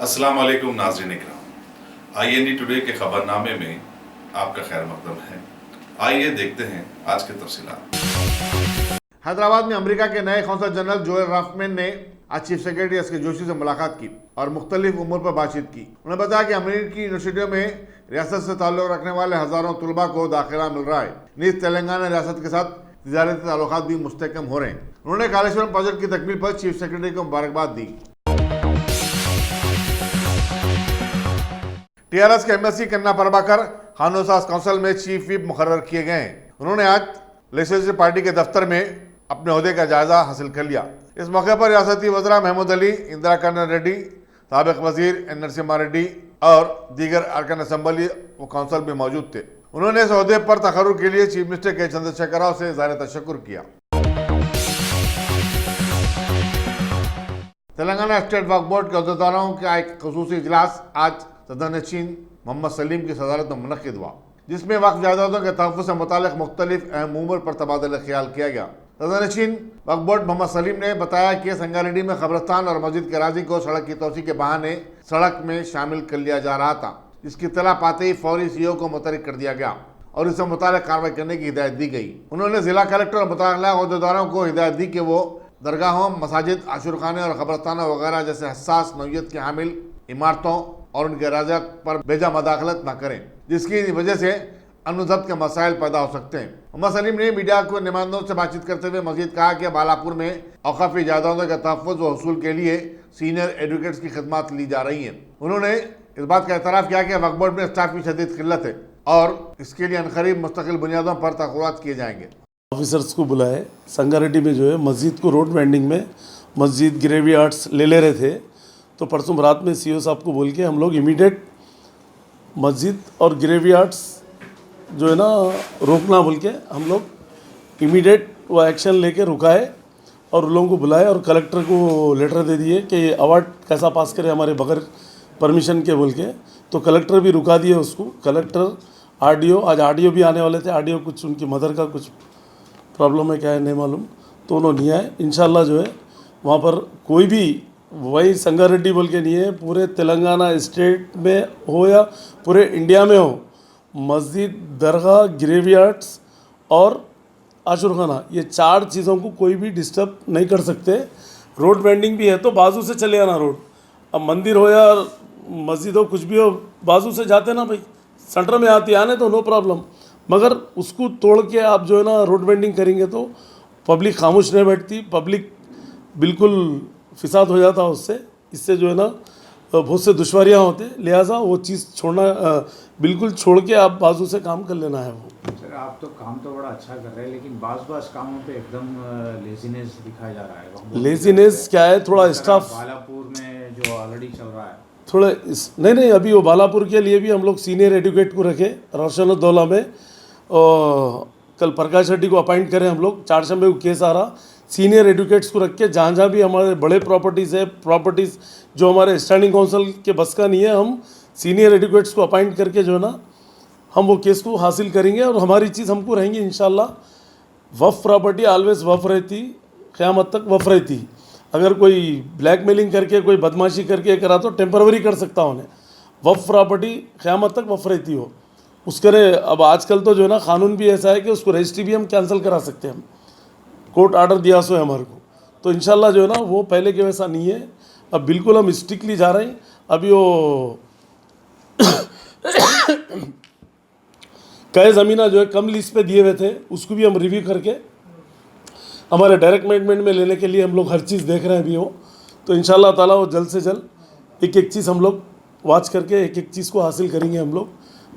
अस्सलाम वालेकुम नाज़रीन इकराम, IND टुडे के खबरनामे में आपका खैर मकदम है। आइए देखते हैं आज के तफसीलात। हैदराबाद में अमेरिका के नए कौंसल जनरल जोएल राफमैन ने आज चीफ सेक्रेटरी एस के जोशी से मुलाकात की और मुख्तलिफ उमूर पर बातचीत की। उन्होंने बताया कि अमेरिकी यूनिवर्सिटियों में रियासत से ताल्लुक रखने वाले हजारों तुलबा को दाखिला मिल रहा है। नीज तेलंगाना रियासत के साथ तिजारती ताल्लुकात भी मुस्तहकम हो रहे हैं। उन्होंने कालेश्वरम प्रोजेक्ट की तकमील पर चीफ सेक्रेटरी को मुबारकबाद दी। टीआरएस के एमएससी कन्ना प्रभाकर खानोसास काउंसिल में चीफ व्हिप मुकर्रर किए गए हैं। उन्होंने आज लेजिस्लेटिव पार्टी के दफ्तर में अपने ओहदे का जायजा हासिल कर लिया। इस मौके पर रियासती वज़रा महमूद अली, इंदिरा कर्नल रेड्डी, साबिक वजीर एन नरसिम्हा रेड्डी और दीगर अरकान असम्बली व काउंसिल भी मौजूद थे। उन्होंने इस ओहदे पर तकर्रुर के लिए चीफ मिनिस्टर के चंद्रशेखर राव से ज़ाहिर तशक्कुर किया। तेलंगाना स्टेट वक्फ बोर्ड के अहदेदारों का एक खुसूसी इजलास आज सदर-ए-नशीन मोहम्मद सलीम की सदारत में मुनक्किद हुआ, जिसमें वक्फ जायदादों के तहफ़्फ़ुज़ से मुताल्लिक़ मुख्तलिफ अहम उमूर पर तबादला ख्याल किया गया। सदर-ए-नशीन वक्फ बोर्ड मोहम्मद सलीम ने बताया कि संगारेड्डी में कब्रिस्तान और मस्जिद के राजी को सड़क की तोसी के बहाने सड़क में शामिल कर लिया जा रहा था, जिसकी इत्तला पाते ही फौरी CO को मुतहर्रिक कर दिया गया और इससे मुताल्लिक़ कार्रवाई करने की हिदायत दी गई। उन्होंने जिला कलेक्टर और मुतअल्लिक़ अहदेदारों को हिदायत दी कि वो दरगाहों, मसाजिद, आशुरखाने और कब्रिस्तानों वगैरह जैसे हसास नौइयत की हामिल इमारतों और उनके राजा पर बेजा मदाखलत न करें, जिसकी वजह से अमन ज़ब्त के मसाइल पैदा हो सकते हैं। मोहम्मद सलीम ने मीडिया को नुमाइंदों से बातचीत करते हुए मजीद कहा कि बालापुर में औक़ाफ़ी जायदादों के तहफ़्फ़ुज़ व हसूल के लिए सीनियर एडवोकेट्स की खिदमत ली जा रही हैं। उन्होंने इस बात का एतराफ़ किया कि वक्फ बोर्ड में स्टाफ की शदीद किल्लत है और इसके लिए अनक़रीब मुस्तकिल बुनियादों पर तक़र्रुरात किए जाएंगे। ऑफिसर्स को बुलाए। संगारेड्डी में जो है मस्जिद को रोड वेंडिंग में मस्जिद ग्रेवयार्ड्स ले रहे थे, तो परसों रात में CO साहब को बोल के हम लोग इमीडिएट मस्जिद और ग्रेवयार्ड्स जो है ना रोकना बोल के हम लोग इमीडिएट वो एक्शन लेके रुकाए और उन लोगों को बुलाए और कलेक्टर को लेटर दे दिए कि ये अवार्ड कैसा पास करे हमारे बगैर परमिशन के बोल के। तो कलेक्टर भी रुका दिए उसको। कलेक्टर, RDO, आज RDO भी आने वाले थे। RDO कुछ उनकी मदर का कुछ प्रॉब्लम है, क्या है नहीं मालूम, तो उन्होंने नहीं आए। इंशाल्लाह जो है वहाँ पर कोई भी वही संगारेड्डी बोल के नहीं है, पूरे तेलंगाना स्टेट में हो या पूरे इंडिया में हो, मस्जिद, दरगाह, ग्रेवयार्ड्स और आशुरखाना, ये 4 चीज़ों को कोई भी डिस्टर्ब नहीं कर सकते। रोड वेंडिंग भी है तो बाजू से चले आना रोड। अब मंदिर हो या मस्जिद हो, कुछ भी हो, बाजू से जाते ना भाई, सेंटर में आती आने तो नो प्रॉब्लम, मगर उसको तोड़ के आप जो है ना रोड वेंडिंग करेंगे तो पब्लिक खामोश नहीं बैठती, पब्लिक बिल्कुल फिसाद हो जाता उससे। इससे जो है ना बहुत से दुश्वारियाँ होते, लिहाजा वो चीज़ छोड़ना बिल्कुल छोड़ के आप बाजू से काम कर लेना है। वो सर आप तो काम तो बड़ा अच्छा कर रहे हैं, लेकिन बाज़ कामों पे एकदम लेजीनेस दिखाया जा रहा है। लेजीनेस क्या है, थोड़ा स्टाफ बालापुर में जो ऑलरेडी चल रहा है थोड़ा नहीं अभी वो बालापुर के लिए भी हम लोग सीनियर एडवोकेट को रखे रोशनउद्दौला में, और कल प्रकाश रेड्डी को अपॉइंट करें हम लोग। 4 शंबे को केस आ रहा, सीनियर एडवोकेट्स को रख के जहाँ भी हमारे बड़े प्रॉपर्टीज़ है, प्रॉपर्टीज़ जो हमारे स्टैंडिंग काउंसिल के बस का नहीं है, हम सीनियर एडवोकेट्स को अपॉइंट करके जो है ना हम वो केस को हासिल करेंगे और हमारी चीज़ हमको रहेंगी इंशाल्लाह। वफ़ प्रॉपर्टी ऑलवेज वफ़ रहती, क़यामत तक वफ़ रहती। अगर कोई ब्लैकमेलिंग करके कोई बदमाशी करके करा तो टेम्परवरी कर सकता उन्हें, वफ़ प्रॉपर्टी क़यामत तक वफ़ रहती हो उसके। अब आजकल तो जो है ना कानून भी ऐसा है कि उसको रजिस्ट्री भी हम कैंसिल करा सकते हैं, हम कोर्ट आर्डर दिया सो है हमारे को। तो इंशाल्लाह जो है ना वो पहले के वैसा नहीं है, अब बिल्कुल हम स्ट्रिक्टली जा रहे हैं। अभी वो कई ज़मीना जो है कम लीज पे दिए हुए थे, उसको भी हम रिव्यू करके हमारे डायरेक्ट मैनेजमेंट में लेने के लिए हम लोग हर चीज़ देख रहे हैं अभी वो। तो इंशाल्लाह ताला वो जल्द से जल्द एक चीज़ हम लोग वॉच करके एक चीज़ को हासिल करेंगे हम लोग।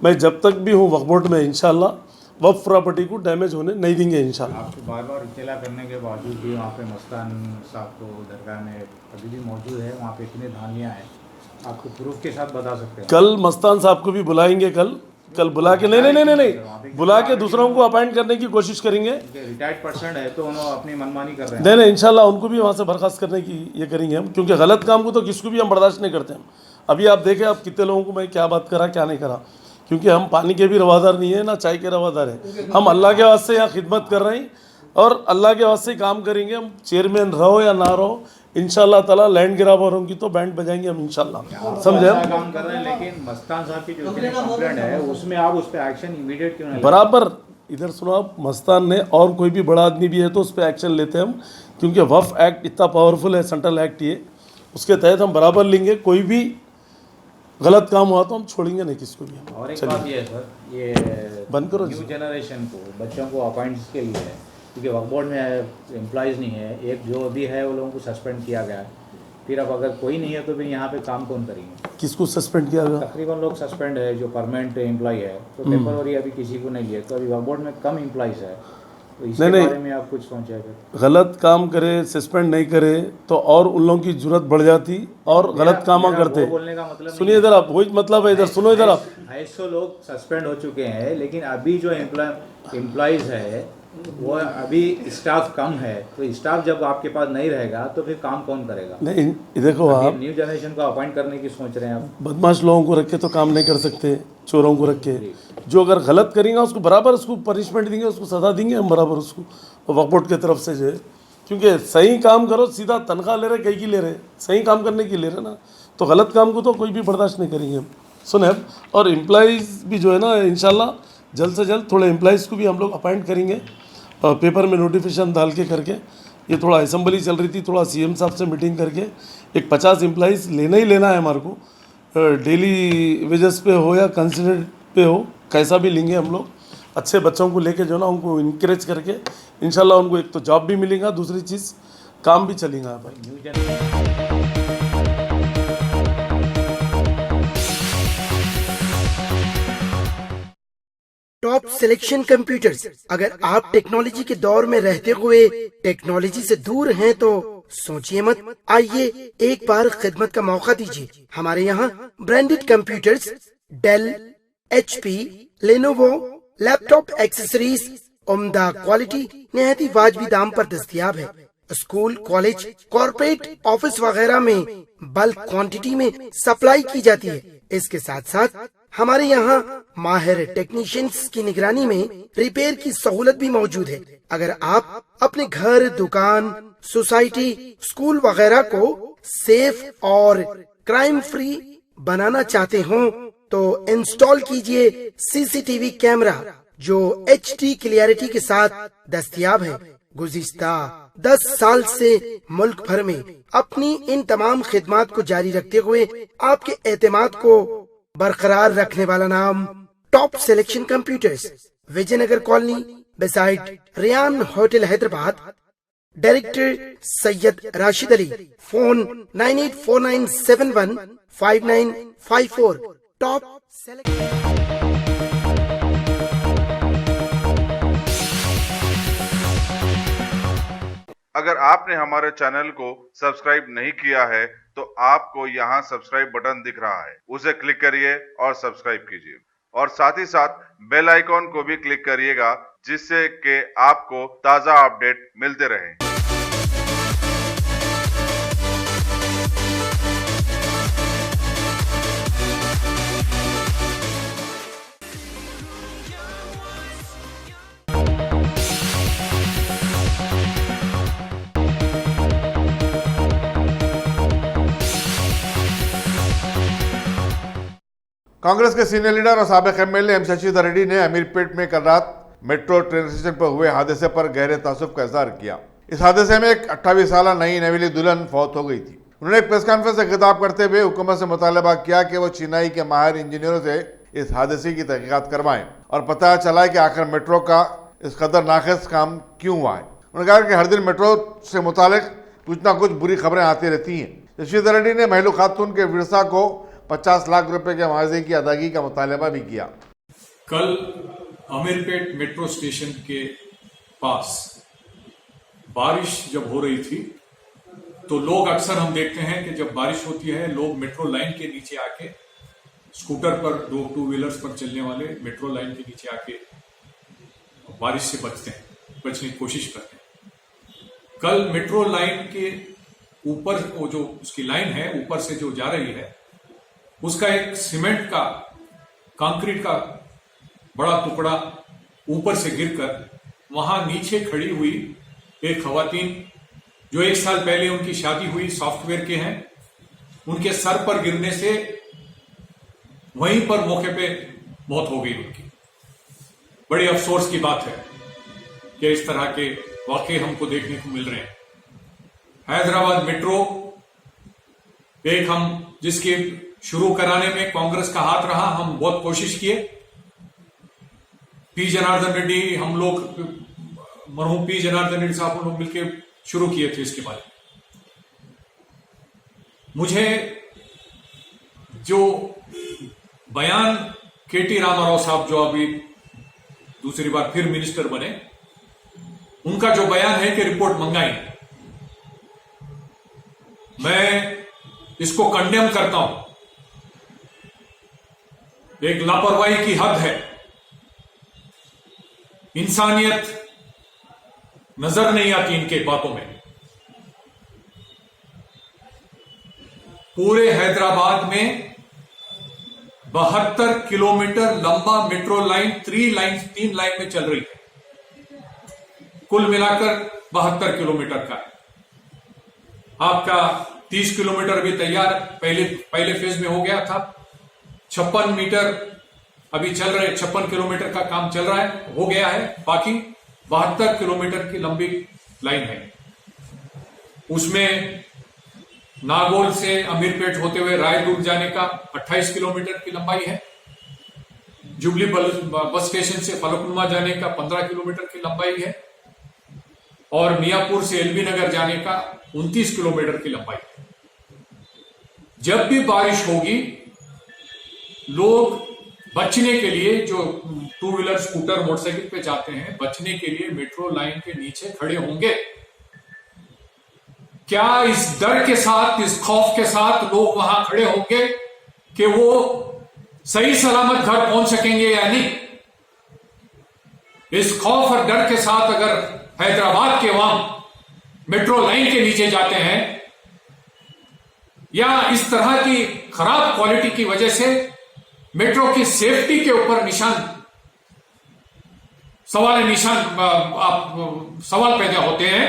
मैं जब तक भी हूँ वक्फ बोर्ड में इंशाल्लाह वक्फ प्रॉपर्टी को डैमेज होने नहीं देंगे इंशाल्लाह। आपको बार इत्तला करने के बावजूद भी वहाँ पे मस्तान साहब को दरगाह में अभी भी मौजूद है, वहाँ पे इतनी धानियाँ हैं, आपको प्रूफ के साथ बता सकते हैं। कल मस्तान साहब को भी बुलाएंगे, कल बुला के नहीं बुला के दूसरों को अपॉइंट करने की कोशिश करेंगे। रिटायर्ड पर्सन है तो उन्होंने अपनी मनमानी कर रहे हैं। नहीं इंशाल्लाह उनको भी वहाँ से बर्खास्त करने की ये करेंगे हम, क्योंकि गलत काम को तो किसको भी हम बर्दाश्त नहीं करते हम। अभी आप देखें आप कितने लोगों को मैं क्या बात करा क्या नहीं करा, क्योंकि हम पानी के भी रवादार नहीं है ना चाय के रवादार है। हम अल्लाह के वास्ते यहाँ खिदमत कर रहे हैं और अल्लाह के वास्ते काम करेंगे। हम चेयरमैन रहो या ना रहो, इंशाल्लाह ताला लैंड ग्राब वालों की तो बैंड बजाएंगे हम इंशाल्लाह, समझे अच्छा हम। काम कर रहे हैं, लेकिन मस्तान साहब की जो कंप्लेंट है उसमें आप उस पर एक्शन इमीडिएट क्यों नहीं लेते? बराबर इधर सुनो आप, मस्तान ने और कोई भी बड़ा आदमी भी है तो उस पर एक्शन लेते हैं हम, क्योंकि वफ़ एक्ट इतना पावरफुल है, सेंट्रल एक्ट ये, उसके तहत हम बराबर लेंगे। कोई भी गलत काम हुआ तो हम छोड़ेंगे नहीं किसको भी। और एक बात ये है सर, ये बंद करो न्यू जनरेशन को, बच्चों को अपॉइंट्स के लिए है, क्योंकि वक्फ बोर्ड में एम्प्लॉयज़ नहीं है, एक जो भी है वो लोगों को सस्पेंड किया गया है। फिर अब अगर कोई नहीं है तो फिर यहाँ पे काम कौन करेंगे? किसको सस्पेंड किया गया? तकरीबन लोग सस्पेंड है जो परमानेंट एम्प्लॉय है, तो टेम्पररी अभी किसी को नहीं है, तो अभी वक्फ बोर्ड में कम एम्प्लॉयज़ है, तो इसके नहीं। बारे में आप कुछ सोचे? गलत काम करे, सस्पेंड नहीं करे तो और उन लोगों की जरूरत बढ़ जाती और गलत काम करते। बोलने का मतलब सुनिए इधर आप, वही मतलब है, इधर सुनो इधर आप। 250 लोग सस्पेंड हो चुके हैं, लेकिन अभी जो एम्प्लॉयज़ है वो अभी स्टाफ कम है, तो स्टाफ जब आपके पास नहीं रहेगा तो फिर काम कौन करेगा? नहीं देखो आप, न्यू जनरेशन को अपॉइंट करने की सोच रहे हैं आप? बदमाश लोगों को रख के तो काम नहीं कर सकते, चोरों को रख के। जो अगर गलत करेंगे उसको बराबर उसको पनिशमेंट देंगे, उसको सजा देंगे हम बराबर उसको, वक्फ बोर्ड की तरफ से जो है। क्योंकि सही काम करो, सीधा तनख्वाह ले रहे, कहीं की ले रहे, सही काम करने की ले रहे ना, तो गलत काम को तो कोई भी बर्दाश्त नहीं करेंगे हम। सुने अब, और एम्प्लॉइज़ भी जो है ना, इंशाल्लाह जल्द से जल्द थोड़े एम्प्लॉइज़ को भी हम लोग अपॉइंट करेंगे, पेपर में नोटिफिकेशन डाल के करके। ये थोड़ा असेंबली चल रही थी, थोड़ा सीएम साहब से मीटिंग करके एक 50 एम्प्लॉइज़ लेना ही लेना है हमारे को, डेली वेजेस पे हो या कंसिडर पे हो, कैसा भी लेंगे हम लोग। अच्छे बच्चों को लेके जो ना उनको इनकरेज करके इंशाल्लाह उनको एक तो जॉब भी मिलेगा, दूसरी चीज़ काम भी चलेगा भाई। New generation top selection computers. अगर आप टेक्नोलॉजी के दौर में रहते हुए टेक्नोलॉजी से दूर हैं तो सोचिए मत, आइए एक बार खिदमत का मौका दीजिए। हमारे यहाँ branded computers Dell, HP, Lenovo, laptop accessories उम्दा क्वालिटी निहायत ही वाजबी दाम पर दस्तयाब है। स्कूल, कॉलेज, कॉर्पोरेट, ऑफिस वगैरह में बल्क क्वांटिटी में सप्लाई की जाती है। इसके साथ साथ हमारे यहाँ माहिर टेक्नीशियंस की निगरानी में रिपेयर की सहूलत भी मौजूद है। अगर आप अपने घर, दुकान, सोसाइटी, स्कूल वगैरह को सेफ और क्राइम फ्री बनाना चाहते हो तो इंस्टॉल कीजिए CCTV कैमरा जो HD क्लियरिटी के साथ दस्तयाब है। गुज़िश्ता 10 साल से मुल्क भर में अपनी इन तमाम खिदमात को जारी रखते हुए आपके एतमाद को बरकरार रखने वाला नाम top selection computers, Vijaynagar colony beside Riyan hotel Hyderabad. Director Syed Rashid Ali. Phone 9849715954। Top अगर आपने हमारे चैनल को सब्सक्राइब नहीं किया है तो आपको यहाँ सब्सक्राइब बटन दिख रहा है, उसे क्लिक करिए और सब्सक्राइब कीजिए, और साथ ही साथ बेल आइकॉन को भी क्लिक करिएगा, जिससे कि आपको ताज़ा अपडेट मिलते रहें। कांग्रेस के सीनियर लीडर और साबिक MLA एम शशिधर रेड्डी ने अमीरपेट में कल रात मेट्रो ट्रेन स्टेशन पर हुए हादसे पर गहरे तासुब का इजहार किया। इस हादसे में एक 28 साल नई नवेली दुल्हन फौत हो गई थी। उन्होंने एक प्रेस कॉन्फ्रेंस से खिताब करते हुए हुकूमत से मुतालबा किया कि वो चेन्नई के माहिर इंजीनियरों से इस हादसे की तहकीकात करवाएं और पता चला कि आखिर मेट्रो का इस कदर नाक़िस काम क्यों हुआ है। उन्होंने कहा कि हर दिन मेट्रो से मुतालिक कुछ ना कुछ बुरी खबरें आती रहती हैं। शशिधर रेड्डी ने महलू खातून के विरसा को 50 लाख रुपए के मुआवजे की अदायगी का मुतालबा भी किया। कल अमीरपेट मेट्रो स्टेशन के पास बारिश जब हो रही थी तो लोग अक्सर हम देखते हैं कि जब बारिश होती है लोग मेट्रो लाइन के नीचे आके स्कूटर पर, 2 व्हीलर्स पर चलने वाले मेट्रो लाइन के नीचे आके बारिश से बचने की कोशिश करते हैं। कल मेट्रो लाइन के ऊपर वो जो उसकी लाइन है ऊपर से जो जा रही है उसका एक सीमेंट का, कंक्रीट का बड़ा टुकड़ा ऊपर से गिरकर वहां नीचे खड़ी हुई एक खवातीन जो 1 साल पहले उनकी शादी हुई सॉफ्टवेयर के हैं, उनके सर पर गिरने से वहीं पर मौके पे मौत हो गई उनकी। बड़ी अफसोस की बात है कि इस तरह के वाकये हमको देखने को मिल रहे हैं। हैदराबाद मेट्रो एक हम जिसके शुरू कराने में कांग्रेस का हाथ रहा, हम बहुत कोशिश किए। पी जनार्दन रेड्डी, हम लोग मरहूम पी जनार्दन रेड्डी साहब लोग मिलकर शुरू किए थे इसके बारे में। मुझे जो बयान केटी रामाराव साहब जो अभी दूसरी बार फिर मिनिस्टर बने, उनका जो बयान है कि रिपोर्ट मंगाई, मैं इसको कंडेम करता हूं। एक लापरवाही की हद है, इंसानियत नजर नहीं आती इनके बातों में। पूरे हैदराबाद में 72 किलोमीटर लंबा मेट्रो लाइन 3 लाइन में चल रही है, कुल मिलाकर 72 किलोमीटर का है। आपका 30 किलोमीटर भी तैयार पहले फेज में हो गया था। 56 मीटर अभी चल रहे, 56 किलोमीटर का काम चल रहा है, हो गया है। बाकी 72 किलोमीटर की लंबी लाइन है। उसमें नागौर से अमीरपेट होते हुए रायदुर्ग जाने का 28 किलोमीटर की लंबाई है। जुबली बस स्टेशन से फलकनुमा जाने का 15 किलोमीटर की लंबाई है और मियापुर से एलबी नगर जाने का 29 किलोमीटर की लंबाई है। जब भी बारिश होगी, लोग बचने के लिए, जो 2 व्हीलर स्कूटर मोटरसाइकिल पे जाते हैं, बचने के लिए मेट्रो लाइन के नीचे खड़े होंगे। क्या इस डर के साथ, इस खौफ के साथ लोग वहां खड़े होंगे कि वो सही सलामत घर पहुंच सकेंगे या नहीं? इस खौफ और डर के साथ अगर हैदराबाद के वहां मेट्रो लाइन के नीचे जाते हैं, या इस तरह की खराब क्वालिटी की वजह से मेट्रो की सेफ्टी के ऊपर सवाल पैदा होते हैं,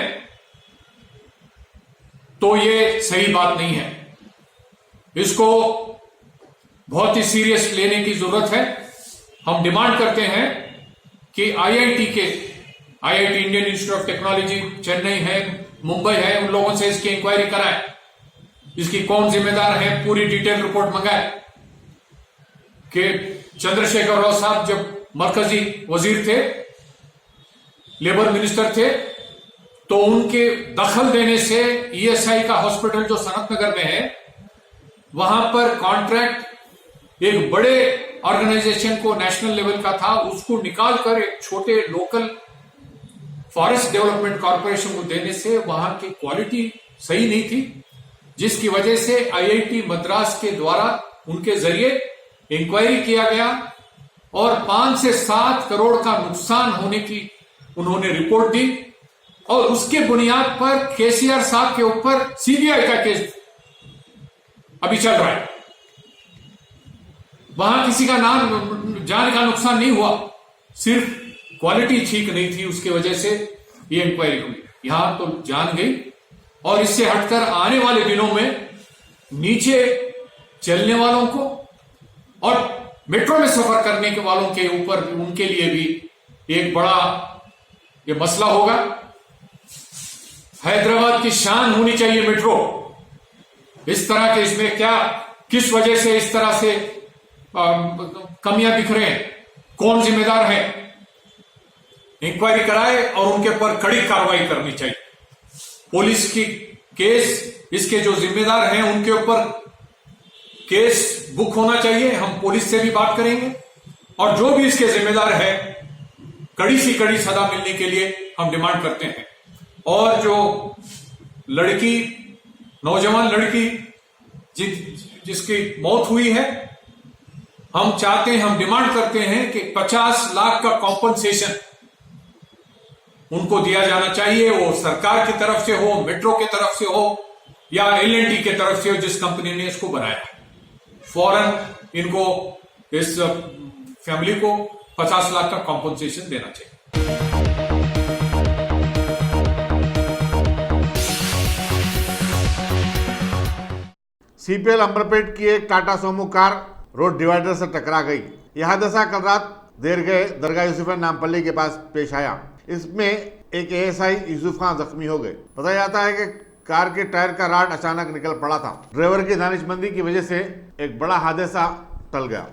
तो ये सही बात नहीं है। इसको बहुत ही सीरियस लेने की जरूरत है। हम डिमांड करते हैं कि IIT Indian institute of technology Chennai है, मुंबई है, उन लोगों से इसकी इंक्वायरी कराएं, इसकी कौन जिम्मेदार है, पूरी डिटेल रिपोर्ट मंगाए। कि चंद्रशेखर राव साहब जब मरकजी वजीर थे, लेबर मिनिस्टर थे, तो उनके दखल देने से ईएसआई का हॉस्पिटल जो सनत नगर में है, वहां पर कॉन्ट्रैक्ट एक बड़े ऑर्गेनाइजेशन को, नेशनल लेवल का था, उसको निकालकर एक छोटे लोकल फॉरेस्ट डेवलपमेंट कॉर्पोरेशन को देने से वहां की क्वालिटी सही नहीं थी, जिसकी वजह से आईआईटी मद्रास के द्वारा उनके जरिए इंक्वायरी किया गया और 5 से 7 करोड़ का नुकसान होने की उन्होंने रिपोर्ट दी। और उसके बुनियाद पर केसीआर साहब के ऊपर सीबीआई का केस अभी चल रहा है। वहां किसी का जान का नुकसान नहीं हुआ, सिर्फ क्वालिटी ठीक नहीं थी, उसकी वजह से ये इंक्वायरी हुई। यहां तो जान गई। और इससे हटकर आने वाले दिनों में नीचे चलने वालों को और मेट्रो में सफर करने के वालों के ऊपर, उनके लिए भी एक बड़ा ये मसला होगा। हैदराबाद की शान होनी चाहिए मेट्रो। इस तरह के इसमें क्या, किस वजह से इस तरह से कमियां दिख रहे हैं, कौन जिम्मेदार है, इंक्वायरी कराए और उनके ऊपर कड़ी कार्रवाई करनी चाहिए। पुलिस की केस, इसके जो जिम्मेदार हैं उनके ऊपर केस बुक होना चाहिए। हम पुलिस से भी बात करेंगे और जो भी इसके जिम्मेदार है, कड़ी से कड़ी सजा मिलने के लिए हम डिमांड करते हैं। और जो लड़की, नौजवान लड़की जिसकी मौत हुई है, हम चाहते हैं, हम डिमांड करते हैं कि 50 लाख का कॉम्पनसेशन उनको दिया जाना चाहिए। वो सरकार की तरफ से हो, मेट्रो की तरफ से हो, या एल&टी की तरफ से हो, जिस कंपनी ने इसको बनाया। फौरन इनको, इस फैमिली को 50 लाख का कॉम्पनसेशन देना चाहिए। सीपीएल अमरपेट की एक टाटा सोमो कार रोड डिवाइडर से टकरा गई। यह हादसा कल रात देर गए दरगाह यूसुफ नामपल्ली के पास पेश आया। इसमें एक एएसआई यूसुफ खान जख्मी हो गए। बताया जाता है कि कार के टायर का राड अचानक निकल पड़ा था। ड्राइवर की दानिशमंदी की वजह से एक बड़ा हादसा टल गया।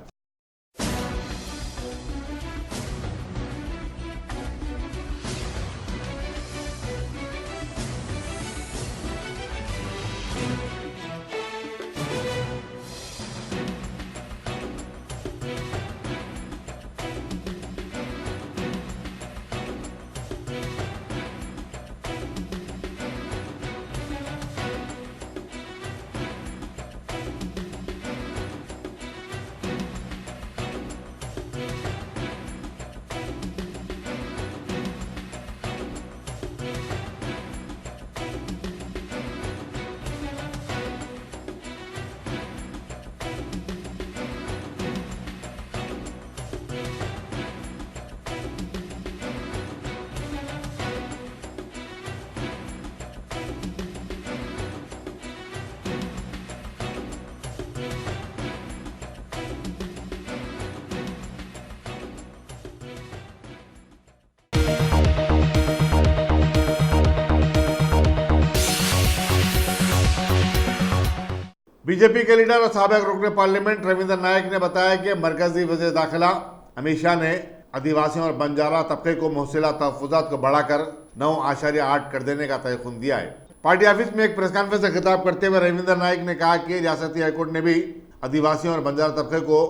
बीजेपी के लीडर और साबिक रुकन पार्लियामेंट रविंद्र नायक ने बताया कि मरकजी वज़ीर दाखिला अमित शाह ने आदिवासियों और बंजारा तबके को मुहसिला तहफ़्फ़ुज़ात को बढ़ाकर 9.8 कर देने का तयख़ुन दिया है। पार्टी ऑफिस में एक प्रेस कॉन्फ्रेंस से खिताब करते हुए रविंद्र नायक ने कहा कि रियासती हाईकोर्ट ने भी आदिवासियों और बंजारा तबके को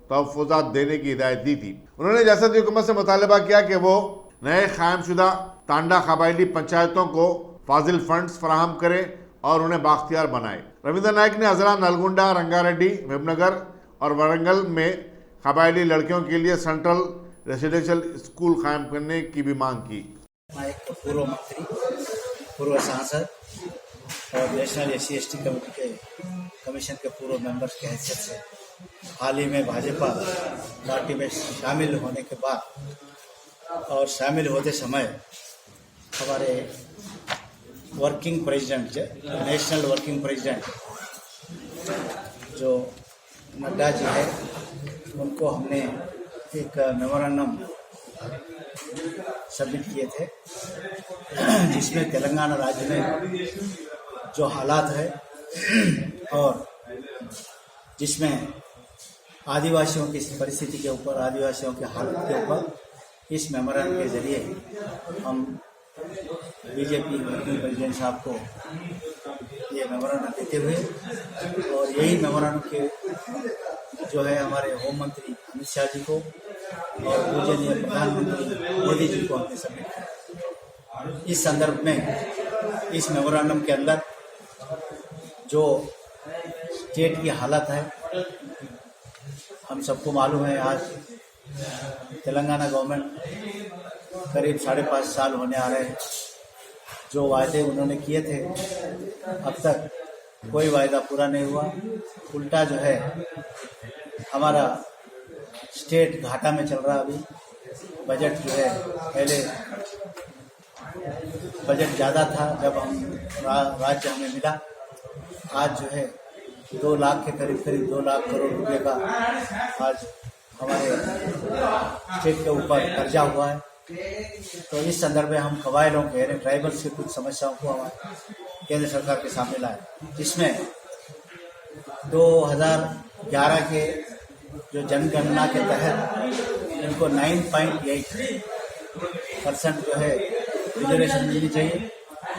तहफ़्फ़ुज़ात देने की हिदायत दी थी। उन्होंने रियासती हुकूमत से मुतालबा किया कि वो नए कायमशुदा तांडा कबायली पंचायतों को फाजिल फंड्स फराहम करें और उन्हें बाख्तियार बनाए। रविंद्र नायक ने हजरा, नलगुंडा, रंगारेड्डी, मेहबूबनगर और वरंगल में कबायली लड़कियों के लिए सेंट्रल रेसिडेंशियल स्कूल कायम करने की भी मांग की। नायक पूर्व मंत्री, पूर्व सांसद और नेशनल SC/ST कमेटी के कमीशन के पूर्व मेंबर्स की हैसियत से हाल ही में भाजपा पार्टी में शामिल होने के बाद और शामिल होते समय हमारे working president, national working president जो नड्डा जी है, उनको हमने एक मेमोरेंडम सबमिट किए थे, जिसमें तेलंगाना राज्य में जो हालात है और जिसमें आदिवासियों की परिस्थिति के ऊपर, आदिवासियों की हालत के ऊपर इस मेमोरेंडम के जरिए हम बीजेपी वर्किंग प्रेसिडेंट साहब को ये मेमोरेंडम देते हुए और यही मेमोरेंडम के जो है हमारे होम मंत्री अमित शाह जी को और पूजनीय प्रधानमंत्री मोदी जी को हमने सबमिट किया। इस संदर्भ में इस मेमोरेंडम के अंदर जो स्टेट की हालत है, हम सबको मालूम है, आज तेलंगाना गवर्नमेंट करीब 5.5 साल होने आ रहे हैं। जो वायदे उन्होंने किए थे अब तक कोई वायदा पूरा नहीं हुआ। उल्टा जो है हमारा स्टेट घाटा में चल रहा। अभी बजट जो है, पहले बजट ज़्यादा था जब हम राज्य हमें मिला, आज जो है 2 लाख के करीब 2 लाख करोड़ रुपए का आज हमारे स्टेट के ऊपर कर्जा हुआ है। तो इस संदर्भ में हम कबायलों के यानी ट्राइबल्स की कुछ समस्याओं को हमारे केंद्र सरकार के सामने लाए, जिसमें 2011 के जो जनगणना के तहत इनको 9.8% जो है रिजर्वेशन मिलनी चाहिए,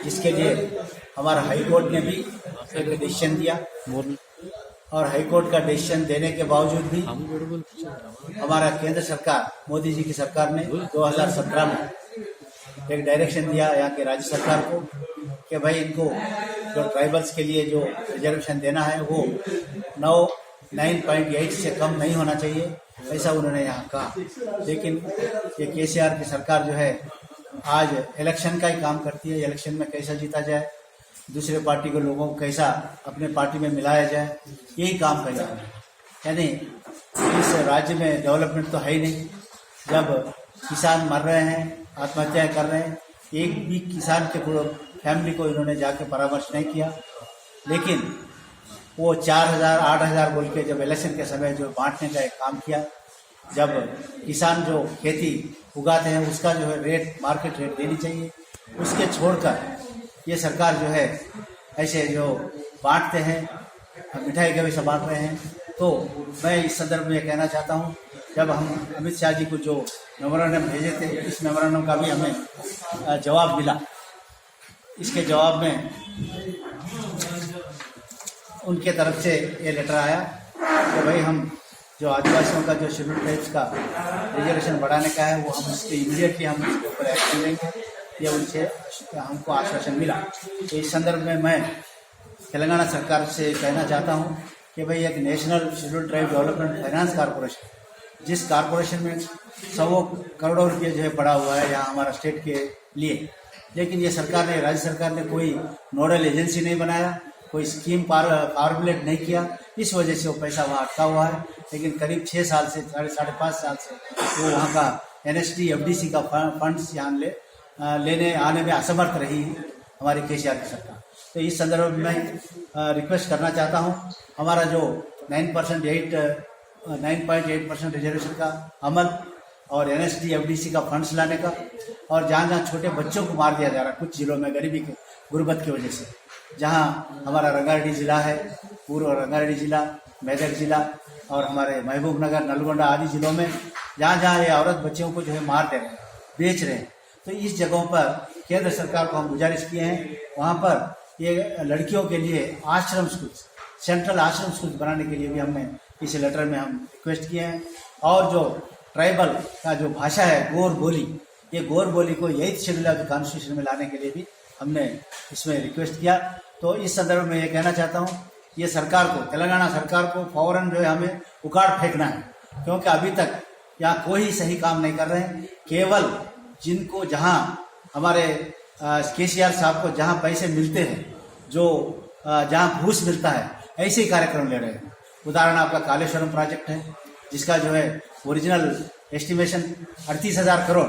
जिसके लिए हमारा हाई कोर्ट ने भी एक डिसीजन दिया और हाई कोर्ट का डिसीजन देने के बावजूद भी हमारा केंद्र सरकार, मोदी जी की सरकार ने 2017 में एक डायरेक्शन दिया यहाँ के राज्य सरकार को कि भाई इनको जो ट्राइबल्स के लिए जो रिजर्वेशन देना है वो 9.8 से कम नहीं होना चाहिए, ऐसा उन्होंने यहाँ कहा। लेकिन ये केसीआर की सरकार जो है आज इलेक्शन का ही काम करती है। इलेक्शन में कैसा जीता जाए, दूसरे पार्टी के लोगों को कैसा अपने पार्टी में मिलाया जाए, यही काम कर रहा है। यानी इस राज्य में डेवलपमेंट तो है ही नहीं। जब किसान मर रहे हैं, आत्महत्याएं कर रहे हैं, एक भी किसान के पूरे फैमिली को इन्होंने जाके परामर्श नहीं किया। लेकिन वो 4,000 8,000 बोल के जब इलेक्शन के समय जो बांटने का एक काम किया, जब किसान जो खेती उगाते हैं उसका जो है रेट, मार्केट रेट देनी चाहिए, उसके छोड़कर ये सरकार जो है ऐसे जो बांटते हैं, मिठाई का भी सब बांट रहे हैं। तो मैं इस संदर्भ में कहना चाहता हूँ, जब हम अमित शाह जी को जो मेमोरेंडम भेजे थे, इस मेमोरेंडम का भी हमें जवाब मिला। इसके जवाब में उनके तरफ से ये लेटर आया कि भाई हम जो आदिवासियों का जो शेड्यूल ट्राइब्स का रिजर्वेशन बढ़ाने का है वो हम इसके इमीडिएटली हम इसके ऊपर एक्शन लेंगे, ये उनसे हमको आश्वासन मिला। तो इस संदर्भ में मैं तेलंगाना सरकार से कहना चाहता हूँ कि भाई एक national schedule tribe development finance corporation, जिस कॉरपोरेशन में 100 करोड़ रुपये जो है पड़ा हुआ है यहाँ हमारा स्टेट के लिए, लेकिन ये सरकार ने, राज्य सरकार ने कोई नोडल एजेंसी नहीं बनाया, कोई स्कीम फॉर्मुलेट नहीं किया, इस वजह से वो पैसा वहाँ अटका हुआ है। लेकिन करीब 6 साल से, 5.5 साल से वो वहाँ का NST FDC का फंड्स यहाँ लेने आने में असमर्थ रही हमारी केसीआर की सरकार। तो इस संदर्भ में मैं रिक्वेस्ट करना चाहता हूँ, हमारा जो 9.8% रिजर्वेशन का अमल और NST FDC का फंड्स लाने का, और जहाँ जहाँ छोटे बच्चों को मार दिया जा रहा है कुछ जिलों में गरीबी के, गुर्बत की वजह से, जहाँ हमारा रंगारेड्डी जिला है, पूर्व रंगारेड्डी जिला, मेदक जिला और हमारे महबूबनगर, नलगोंडा आदि जिलों में जहाँ जहाँ ये औरत बच्चों को जो है मार दे रहे हैं, बेच रहे हैं, तो इस जगहों पर केंद्र सरकार को हम गुजारिश किए हैं, वहाँ पर ये लड़कियों के लिए आश्रम स्कूल, सेंट्रल आश्रम स्कूल बनाने के लिए भी हमने इस लेटर में हम रिक्वेस्ट किए हैं। और जो ट्राइबल का जो भाषा है गोर बोली, ये गोर बोली को 8th schedule of the constitution में लाने के लिए भी हमने इसमें रिक्वेस्ट किया। तो इस संदर्भ में ये कहना चाहता हूँ, ये सरकार को, तेलंगाना सरकार को फौरन जो है हमें उखाड़ फेंकना है, क्योंकि अभी तक यहाँ कोई सही काम नहीं कर रहे हैं। केवल जिनको जहाँ हमारे केसीआर साहब को जहाँ पैसे मिलते हैं, जो जहाँ घूस मिलता है, ऐसे ही कार्यक्रम ले रहे हैं। उदाहरण आपका कालेश्वरम प्रोजेक्ट है, जिसका जो है ओरिजिनल एस्टिमेशन 38,000 करोड़,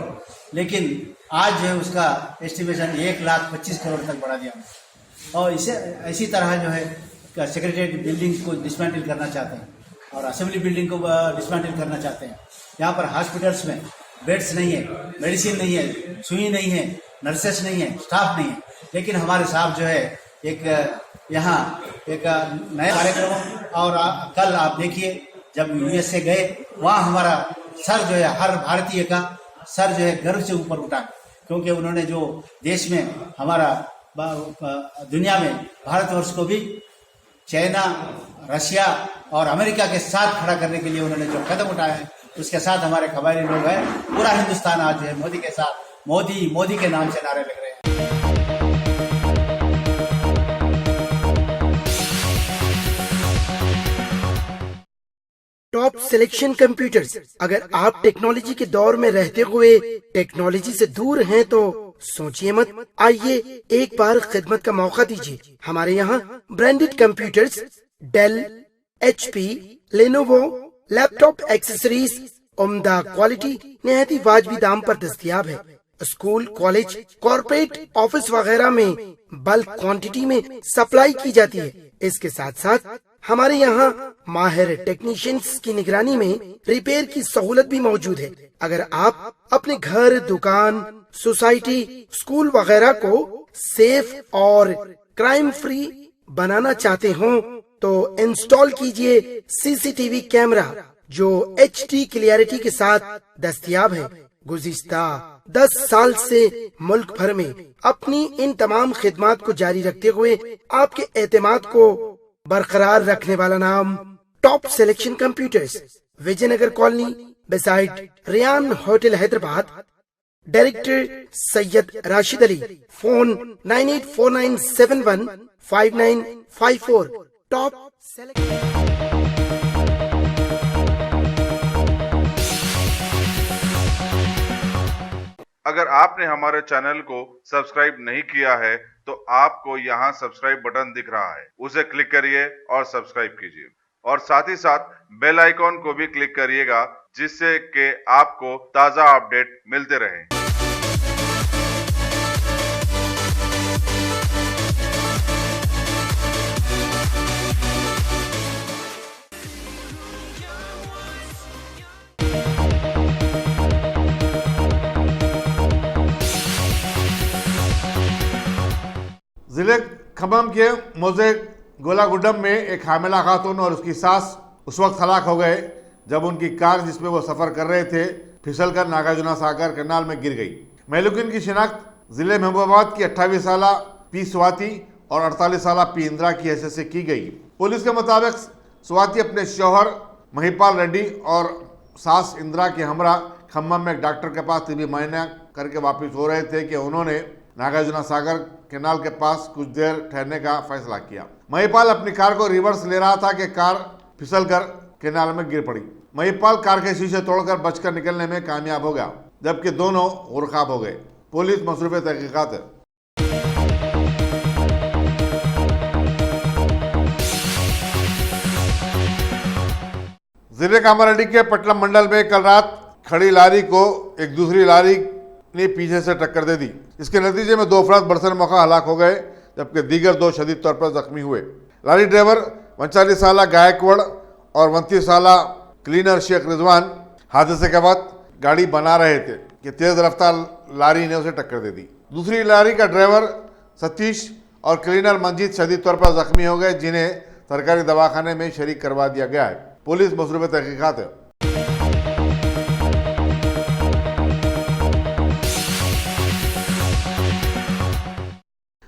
लेकिन आज जो है उसका एस्टिमेशन 1,25,000 करोड़ तक बढ़ा दिया। और इसे इसी तरह जो है सेक्रेटरीट बिल्डिंग्स को डिसमेंटल करना चाहते हैं और असेंबली बिल्डिंग को डिसमेंटल करना चाहते हैं। यहाँ पर हॉस्पिटल्स में बेड्स नहीं है, मेडिसिन नहीं है, सुई नहीं है, नर्सेस नहीं है, स्टाफ नहीं है, लेकिन हमारे साहब जो है यहाँ एक नया कार्यक्रम। और कल आप देखिए जब US से गए, वहाँ हमारा सर जो है, हर भारतीय का सर जो है गर्व से ऊपर उठा, क्योंकि उन्होंने जो देश में हमारा दुनिया में भारतवर्ष को भी चाइना, रशिया और अमेरिका के साथ खड़ा करने के लिए उन्होंने जो कदम उठाया है, उसके साथ हमारे कबायली लोग हैं, पूरा हिंदुस्तान आज जो है मोदी के साथ, मोदी मोदी के नाम से नारे लग रहे हैं। टॉप सिलेक्शन कंप्यूटर्स, अगर आप टेक्नोलॉजी के दौर में रहते हुए टेक्नोलॉजी से दूर हैं तो सोचिए मत, आइए एक बार खिदमत का मौका दीजिए। हमारे यहाँ branded computers, Dell, HP, Lenovo, laptop accessories उम्दा क्वालिटी निहायती वाजबी दाम पर दस्तयाब है। स्कूल, कॉलेज, कॉर्पोरेट, ऑफिस वगैरह में बल्क क्वांटिटी में सप्लाई की जाती है। इसके साथ साथ हमारे यहाँ माहिर टेक्नीशियंस की निगरानी में रिपेयर की सहूलत भी मौजूद है। अगर आप अपने घर, दुकान, सोसाइटी, स्कूल वगैरह को सेफ और क्राइम फ्री बनाना चाहते हो तो इंस्टॉल कीजिए CCTV कैमरा जो HD क्लियरिटी के साथ दस्तयाब है। गुज़िश्ता 10 साल से मुल्क भर में अपनी इन तमाम खिदमात को जारी रखते हुए आपके एतमाद को बरकरार रखने वाला नाम top selection computers, Vijaynagar colony beside Riyan hotel, Hyderabad. Director Syed Rashid Ali. Phone 9849715954। Top अगर आपने हमारे चैनल को सब्सक्राइब नहीं किया है तो आपको यहाँ सब्सक्राइब बटन दिख रहा है, उसे क्लिक करिए और सब्सक्राइब कीजिए और साथ ही साथ बेल आइकॉन को भी क्लिक करिएगा, जिससे कि आपको ताज़ा अपडेट मिलते रहें। जिले खम्मम के मोजे गोलागुड्डम में एक हामिला खातून और उसकी सास उस वक्त हलाक हो गए जब उनकी कार जिसमें वो सफर कर रहे थे फिसलकर नागार्जुना सागर कैनाल में गिर गई। महलूकिन की शिनाख्त जिले महबूबाबाद की 28 साल पी स्वाति और 48 साल पी इंदिरा की हैसियत से की गई। पुलिस के मुताबिक स्वाति अपने शौहर महिपाल रेड्डी और सास इंदिरा के हमरा खम्मम में एक डॉक्टर के पास तिबी मुआयना करके वापस हो रहे थे कि उन्होंने नागार्जुना सागर कैनाल के पास कुछ देर ठहरने का फैसला किया। महिपाल अपनी कार को रिवर्स ले रहा था कि कार फिसलकर कैनाल में गिर पड़ी। महिपाल कार के शीशे तोड़कर बचकर निकलने में कामयाब हो गया, जबकि दोनों गुरखाब हो गए। पुलिस मसरूफ तहकीकात है। जिले कामारेड्डी के पटलम मंडल में कल रात खड़ी लारी को एक दूसरी लारी ने पीछे से टक्कर दे दी। इसके नतीजे में 2 अफराद बरसर मौका हलाक हो गए, जबकि दीगर 2 शदीद तौर पर जख्मी हुए। लारी ड्राइवर 39 साल गायकवाड़ और 29 साल क्लीनर शेख रिजवान हादसे के बाद गाड़ी बना रहे थे कि तेज रफ्तार लारी ने उसे टक्कर दे दी। दूसरी लारी का ड्राइवर सतीश और क्लीनर मंजीत शदीद तौर पर जख्मी हो गए, जिन्हें सरकारी दवाखाने में शरीक करवा दिया गया है। पुलिस मसरूफ तहकीकात है।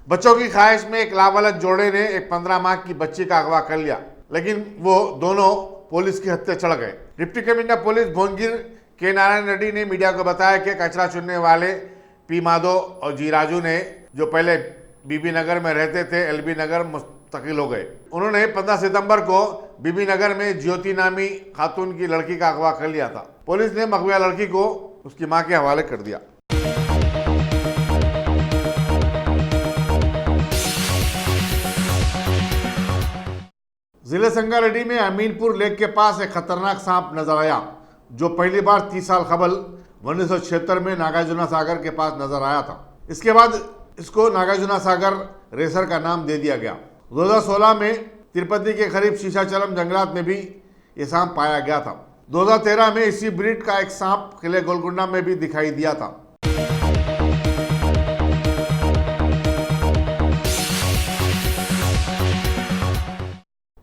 बच्चों की ख्वाहिश में एक लावालक जोड़े ने एक 15 माह की बच्ची का अगवा कर लिया, लेकिन वो दोनों पुलिस के हत्थे चढ़ गए। डिप्टी कमिश्नर पुलिस भोनगिर के नारायण रेड्डी ने मीडिया को बताया कि कचरा चुनने वाले पी माधो और जी राजू ने, जो पहले बीबी नगर में रहते थे, एलबी नगर मुस्तकिल हो गए। उन्होंने 15 सितंबर को बीबी नगर में ज्योति नामी खातून की लड़की का अगवा कर लिया था। पुलिस ने मगविया लड़की को उसकी मां के हवाले कर दिया। जिले संगारेड्डी में अमीनपुर लेक के पास एक खतरनाक सांप नजर आया, जो पहली बार 30 साल कबल 1976 में नागार्जुना सागर के पास नजर आया था। इसके बाद इसको नागार्जुना सागर रेसर का नाम दे दिया गया। 2016 में तिरुपति के करीब शीशाचलम जंगलात में भी ये सांप पाया गया था। 2013 में इसी ब्रीड का एक सांप किले गोलकुंडा में भी दिखाई दिया था।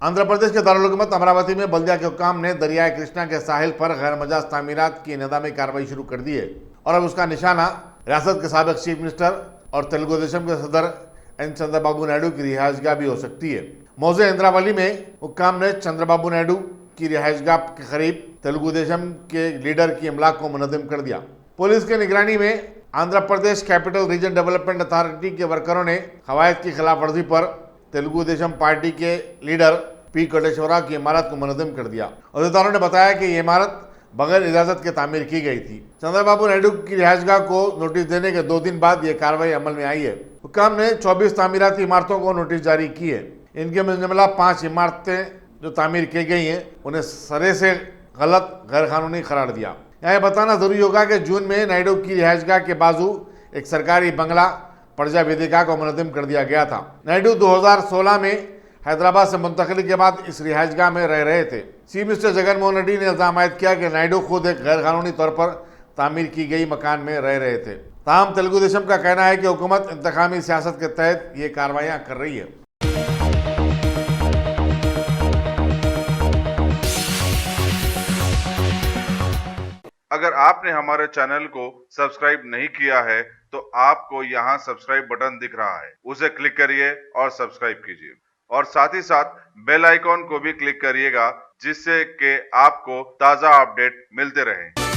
आंध्र प्रदेश के दारुल हुकूमत अमरावती में बल्दिया के हुक्काम ने दरियाए कृष्णा के साहिल पर गैर मजाज तामीरात की निदामी कार्रवाई शुरू कर दी है और अब उसका निशाना रियासत के साबिक चीफ मिनिस्टर और तेलुगु देशम के सदर एन चंद्रबाबू नायडू की रिहाइशगाह भी हो सकती है। मौजे इंद्रावली में हुक्काम ने चंद्रबाबू नायडू की रिहाइशगाह के करीब तेलुगु देशम के लीडर की इमलाक को मुनज़्ज़म कर दिया। पुलिस की निगरानी में Andhra Pradesh capital region development authority के वर्करों ने कवायद की खिलाफ वर्जी पर तेलुगु देशम पार्टी के लीडर पी कोटेश्वरा की इमारत को मुनज़्ज़म कर दिया। अहदेदारों ने बताया कि ये इमारत बगैर इजाजत के तामीर की गई थी। चंद्रबाबू नायडू की रिहाइशगाह को नोटिस देने के 2 दिन बाद ये कार्रवाई अमल में आई है। हुक्काम ने 24 तामीराती इमारतों को नोटिस जारी की है। इनके मुजमला 5 इमारतें जो तामीर की गई हैं उन्हें सरे से गलत गैर कानूनी करार दिया। यहाँ बताना जरूरी होगा कि जून में नायडू की रिहाइशगाह के बाजू एक सरकारी बंगला प्रजा वेदिका को मुनज़्ज़म कर दिया गया था। नायडू 2016 में हैदराबाद से मुंतकली के बाद इस रिहाइशगाह में रह रहे थे। चीफ मिनिस्टर जगन मोहन रेड्डी ने इल्जाम आयद किया कि नायडू खुद एक गैर कानूनी तौर पर तामीर की गई मकान में रह रहे थे। ताहम तेलुगु देशम का कहना है कि हुकूमत इंतकामी सियासत के तहत ये कार्रवाइयाँ कर रही है। अगर आपने हमारे चैनल को सब्सक्राइब नहीं किया है तो आपको यहाँ सब्सक्राइब बटन दिख रहा है, उसे क्लिक करिए और सब्सक्राइब कीजिए और साथ ही साथ बेल आइकॉन को भी क्लिक करिएगा, जिससे कि आपको ताज़ा अपडेट मिलते रहें।